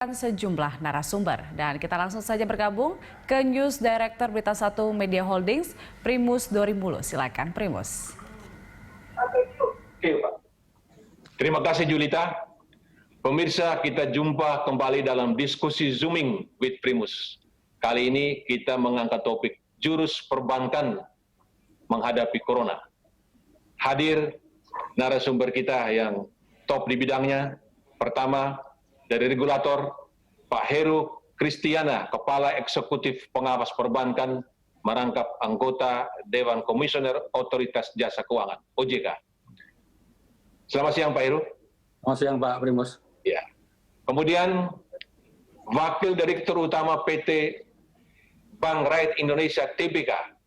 Sejumlah narasumber dan kita langsung saja bergabung ke News Director Berita 1 Media Holdings, Primus Dorimulu. Silakan Primus. Oke, Pak. Terima kasih Julita. Pemirsa, kita jumpa kembali dalam diskusi Zooming with Primus. Kali ini kita mengangkat topik jurus perbankan menghadapi corona. Hadir narasumber kita yang top di bidangnya. Pertama, dari regulator, Pak Heru Kristiana, Kepala Eksekutif Pengawas Perbankan, merangkap anggota Dewan Komisioner Otoritas Jasa Keuangan, OJK. Selamat siang Pak Heru. Selamat siang Pak Primus. Ya. Kemudian, Wakil Direktur Utama PT Bank Rakyat Indonesia TBK,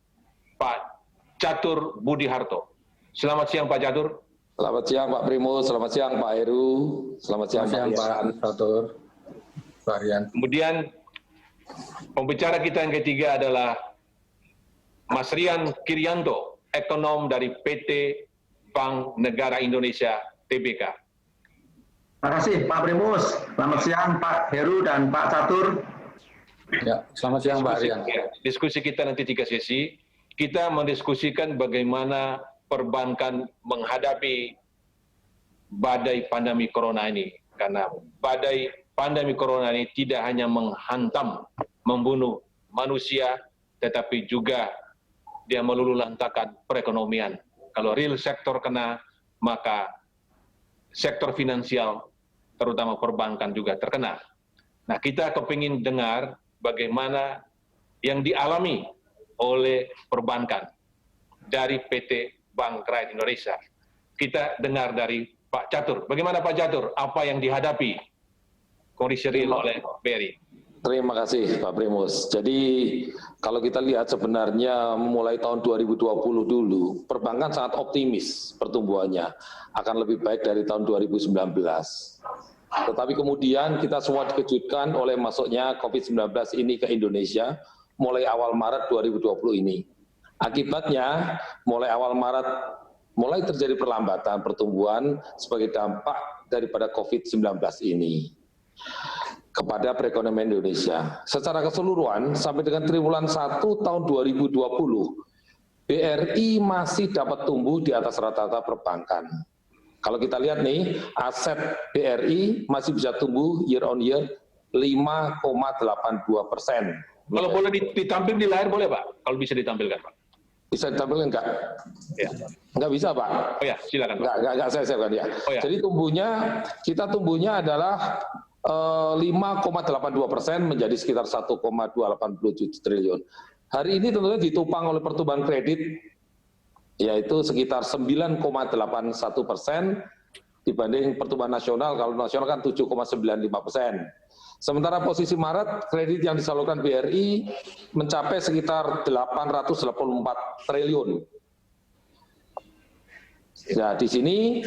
Pak Catur Budi Harto. Selamat siang Pak Catur. Selamat siang Pak Primus, selamat siang Pak Heru, selamat siang Pak Catur, Pak Rian. Kemudian pembicara kita yang ketiga adalah Mas Rian Kiryanto, ekonom dari PT Bank Negara Indonesia TBK. Terima kasih Pak Primus, selamat siang Pak Heru dan Pak Catur. Ya, selamat siang Pak Rian. Diskusi kita nanti 3 sesi, kita mendiskusikan bagaimana perbankan menghadapi badai pandemi corona ini. Karena badai pandemi corona ini tidak hanya menghantam, membunuh manusia, tetapi juga dia meluluhlantakkan perekonomian. Kalau real sektor kena, maka sektor finansial, terutama perbankan juga terkena. Nah, kita kepingin dengar bagaimana yang dialami oleh perbankan dari PT Bank Rakyat Indonesia. Kita dengar dari Pak Catur. Bagaimana Pak Catur? Apa yang dihadapi kondisi real oleh BRI? Terima kasih Pak Primus. Jadi kalau kita lihat sebenarnya mulai tahun 2020 dulu, perbankan sangat optimis pertumbuhannya akan lebih baik dari tahun 2019. Tetapi kemudian kita semua dikejutkan oleh masuknya COVID-19 ini ke Indonesia mulai awal Maret 2020 ini. Akibatnya, mulai awal Maret, mulai terjadi perlambatan pertumbuhan sebagai dampak daripada COVID-19 ini kepada perekonomian Indonesia. Secara keseluruhan, sampai dengan triwulan 1 tahun 2020, BRI masih dapat tumbuh di atas rata-rata perbankan. Kalau kita lihat nih, aset BRI masih bisa tumbuh year on year 5,82%. Kalau boleh ditampil di layar boleh Pak? Kalau bisa ditampilkan Pak. Bisa ditampilkan enggak? Ya. Enggak bisa Pak? Oh ya, silakan Pak. Enggak saya kan ya. Oh, ya. Jadi kita tumbuhnya adalah 5,82% menjadi sekitar 1,287 triliun. Hari ini tentunya ditopang oleh pertumbuhan kredit, yaitu sekitar 9,81% dibanding pertumbuhan nasional. Kalau nasional kan 7,95%. Sementara posisi Maret, kredit yang disalurkan BRI mencapai sekitar 884 triliun. Nah, di sini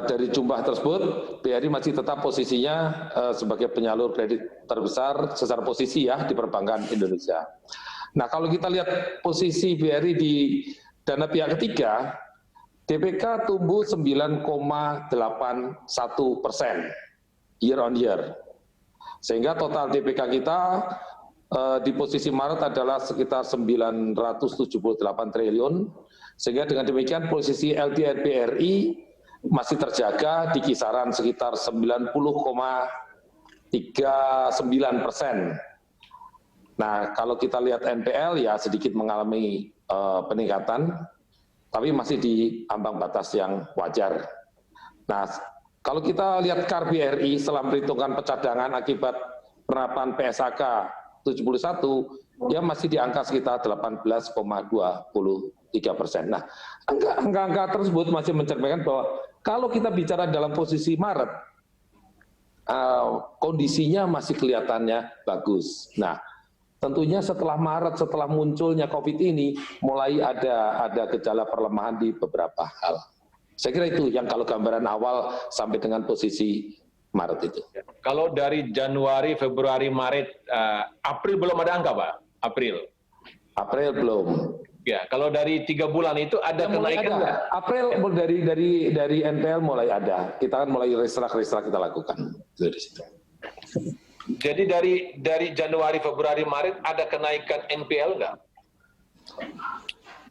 dari jumlah tersebut, BRI masih tetap posisinya sebagai penyalur kredit terbesar secara posisi ya di perbankan Indonesia. Nah, kalau kita lihat posisi BRI di dana pihak ketiga, DPK tumbuh 9,81% year on year. Sehingga total DPK kita di posisi Maret adalah sekitar 978 triliun. Sehingga dengan demikian posisi LDR BRI masih terjaga di kisaran sekitar 90,39%. Nah, kalau kita lihat NPL ya sedikit mengalami peningkatan, tapi masih di ambang batas yang wajar. Nah, kalau kita lihat KAR BRI setelah memperhitungkan pecadangan akibat penerapan PSHK 71, dia masih di angka sekitar 18,23%. Nah, angka-angka tersebut masih mencerminkan bahwa kalau kita bicara dalam posisi Maret, kondisinya masih kelihatannya bagus. Nah, tentunya setelah Maret, setelah munculnya COVID ini, mulai ada gejala perlemahan di beberapa hal. Saya kira itu yang kalau gambaran awal sampai dengan posisi Maret itu. Kalau dari Januari, Februari, Maret, April belum ada angka Pak? April belum. Ya, kalau dari 3 bulan itu ada kenaikan nggak? April dari NPL mulai ada. Kita kan mulai restructure kita lakukan. Itu di situ. Jadi dari Januari, Februari, Maret ada kenaikan NPL nggak?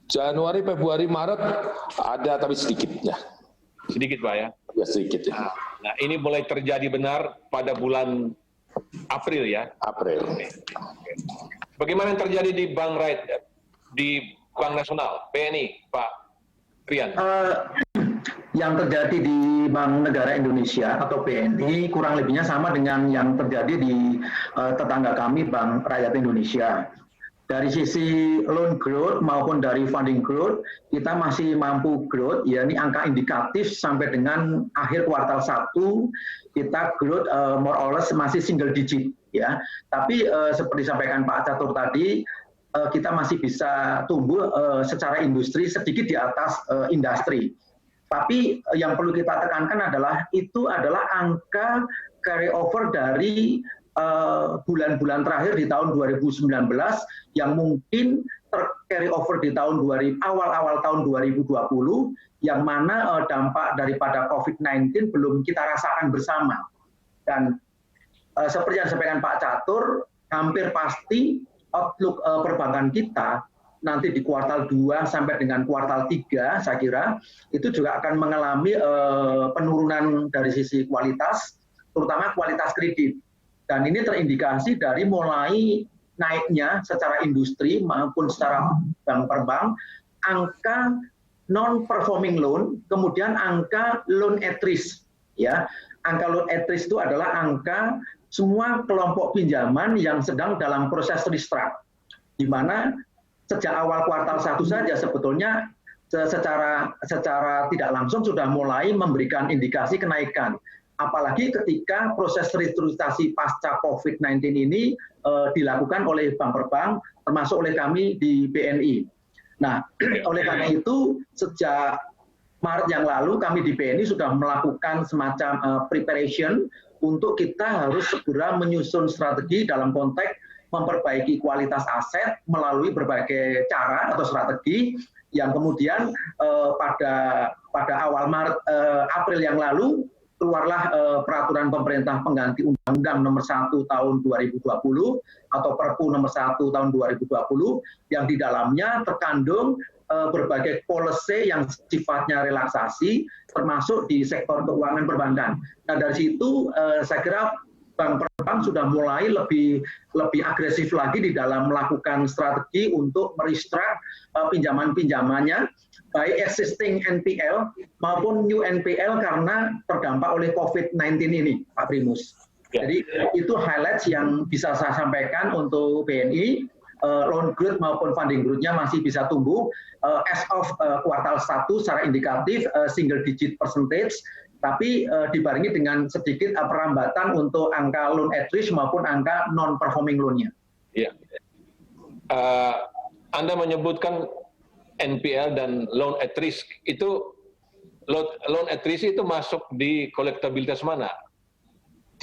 Januari, Februari, Maret ada tapi sedikitnya. Sedikit Pak ya? Ya sedikit ya. Nah ini mulai terjadi benar pada bulan April ya? April. Bagaimana yang terjadi di Bank Rakyat, di Bank Nasional, BNI, Pak Rian? Yang terjadi di Bank Negara Indonesia atau BNI kurang lebihnya sama dengan yang terjadi di tetangga kami Bank Rakyat Indonesia. Dari sisi loan growth maupun dari funding growth, kita masih mampu growth, yakni angka indikatif sampai dengan akhir kuartal 1, kita growth more or less masih single digit. Ya. Tapi seperti disampaikan Pak Catur tadi, kita masih bisa tumbuh secara industri sedikit di atas industri. Tapi yang perlu kita tekankan adalah itu adalah angka carry over dari bulan-bulan terakhir di tahun 2019 yang mungkin carry over di tahun awal-awal tahun 2020 yang mana dampak daripada COVID-19 belum kita rasakan bersama. Dan seperti yang disampaikan Pak Catur, hampir pasti outlook perbankan kita nanti di kuartal 2 sampai dengan kuartal 3 saya kira itu juga akan mengalami penurunan dari sisi kualitas, terutama kualitas kredit. Dan ini terindikasi dari mulai naiknya secara industri maupun secara bank per bank, angka non-performing loan, kemudian angka loan at risk. Ya. Angka loan at risk itu adalah angka semua kelompok pinjaman yang sedang dalam proses restruct, di mana sejak awal kuartal 1 saja sebetulnya secara tidak langsung sudah mulai memberikan indikasi kenaikan. Apalagi ketika proses restrukturisasi pasca COVID-19 ini dilakukan oleh bank per bank, termasuk oleh kami di BNI. Nah, oleh karena itu sejak Maret yang lalu kami di BNI sudah melakukan semacam preparation untuk kita harus segera menyusun strategi dalam konteks memperbaiki kualitas aset melalui berbagai cara atau strategi yang kemudian pada awal April yang lalu keluarlah peraturan pemerintah pengganti Undang-Undang Nomor 1 Tahun 2020 atau Perpu Nomor 1 Tahun 2020 yang di dalamnya terkandung berbagai policy yang sifatnya relaksasi termasuk di sektor keuangan perbankan. Nah dari situ saya kira bank per bank sudah mulai lebih agresif lagi di dalam melakukan strategi untuk merestruct pinjaman-pinjamannya, baik existing NPL maupun new NPL karena terdampak oleh COVID-19 ini, Pak Primus. Jadi itu highlights yang bisa saya sampaikan untuk BNI, loan growth maupun funding growth-nya masih bisa tumbuh as of kuartal 1 secara indikatif single digit percentage, tapi dibarengi dengan sedikit perlambatan untuk angka loan at risk maupun angka non-performing loan-nya. Iya. Anda menyebutkan NPL dan loan at risk, itu loan at risk itu masuk di kolektabilitas mana?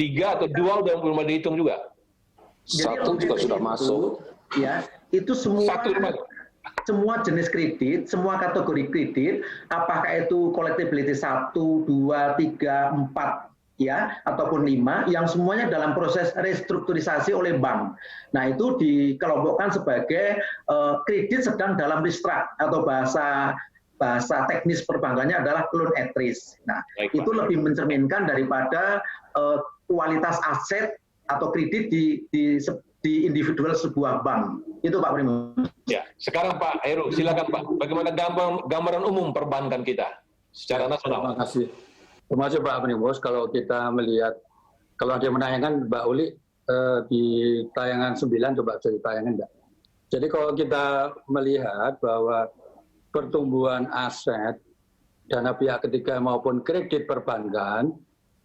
3 atau 2 udah belum dihitung juga? Satu juga sudah masuk. Ya, itu semua jenis kredit, semua kategori kredit, apakah itu collectability 1, 2, 3, 4, ya, ataupun 5, yang semuanya dalam proses restrukturisasi oleh bank. Nah, itu dikelompokkan sebagai kredit sedang dalam restruct atau bahasa teknis perbankannya adalah loan at risk. Nah, itu lebih mencerminkan daripada kualitas aset atau kredit di individual sebuah bank. Itu Pak Primus. Ya, sekarang Pak Heru, silakan Pak. Bagaimana gambaran umum perbankan kita secara nasional? Terima kasih. Terima kasih Pak Primus. Kalau kita melihat, kalau dia menanyakan Mbak Uli di tayangan 9, coba jadi tayangan enggak. Jadi kalau kita melihat bahwa pertumbuhan aset dana pihak ketiga maupun kredit perbankan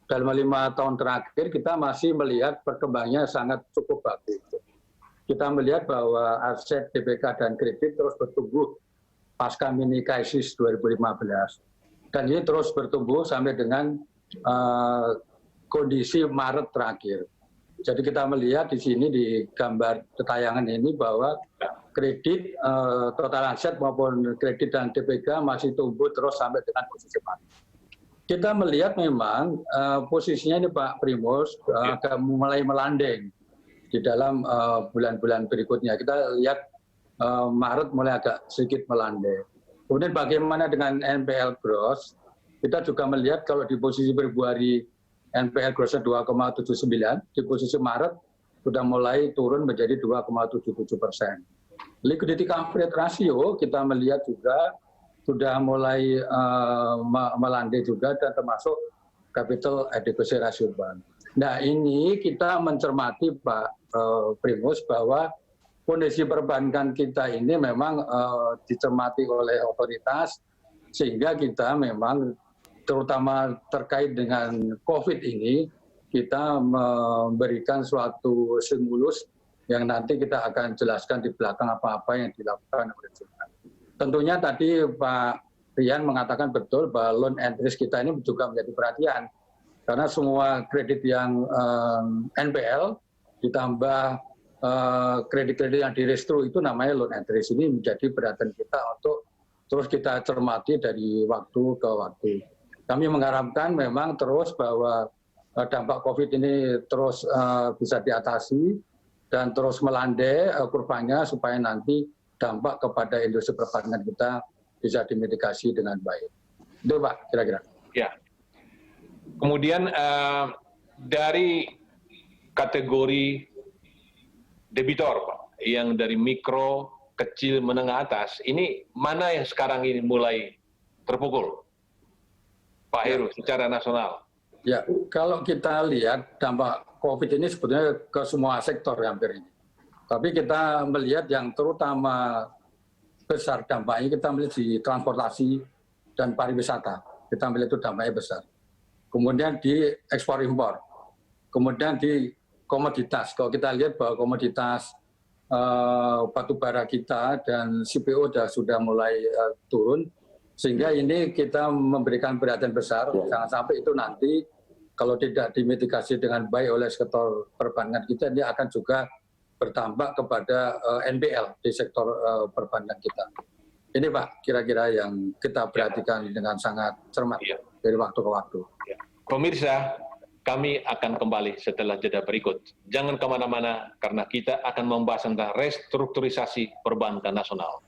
dalam 5 tahun terakhir kita masih melihat perkembangannya sangat cukup bagus. Kita melihat bahwa aset DPK dan kredit terus bertumbuh pasca mini krisis 2015. Dan ini terus bertumbuh sampai dengan kondisi Maret terakhir. Jadi kita melihat di sini di gambar tayangan ini bahwa kredit, total aset maupun kredit dan DPK masih tumbuh terus sampai dengan posisi Maret. kita melihat memang posisinya ini Pak Primus agak mulai melanding di dalam bulan-bulan berikutnya. Kita lihat Maret mulai agak sedikit melandai. Kemudian bagaimana dengan NPL gross? Kita juga melihat kalau di posisi Februari NPL grossnya 2,79, di posisi Maret sudah mulai turun menjadi 2,77%. Liquidity coverage ratio kita melihat juga sudah mulai melandai juga dan termasuk capital adequacy ratio bank. Nah ini kita mencermati Pak Primus bahwa kondisi perbankan kita ini memang dicermati oleh otoritas sehingga kita memang terutama terkait dengan COVID ini kita memberikan suatu stimulus yang nanti kita akan jelaskan di belakang apa-apa yang dilakukan oleh Jonan. Tentunya tadi Pak Rian mengatakan betul bahwa loan and risk kita ini juga menjadi perhatian karena semua kredit yang NPL ditambah kredit-kredit yang direstru itu namanya loan and risk. Ini menjadi perhatian kita untuk terus kita cermati dari waktu ke waktu. Kami mengharapkan memang terus bahwa dampak COVID ini terus bisa diatasi dan terus melandai kurvanya supaya nanti dampak kepada industri perbankan kita bisa dimitigasi dengan baik. Itu Pak, kira-kira. Ya. Kemudian dari kategori debitor, Pak, yang dari mikro, kecil, menengah atas, ini mana yang sekarang ini mulai terpukul, Pak Heru, secara nasional? Ya, kalau kita lihat dampak COVID ini sebetulnya ke semua sektor hampir ini. Tapi kita melihat yang terutama besar dampaknya, kita melihat di transportasi dan pariwisata. Kita melihat itu dampaknya besar. Kemudian di ekspor-impor. Kemudian di komoditas. Kalau kita lihat bahwa komoditas batu bara kita dan CPO sudah mulai turun, sehingga ini kita memberikan perhatian besar. Jangan sampai itu nanti kalau tidak dimitigasi dengan baik oleh sektor perbankan kita, ini akan juga berdampak kepada NPL di sektor perbankan kita. Ini Pak, kira-kira yang kita perhatikan dengan sangat cermat dari waktu ke waktu. Pemirsa, kami akan kembali setelah jeda berikut. Jangan kemana-mana, karena kita akan membahas tentang restrukturisasi perbankan nasional.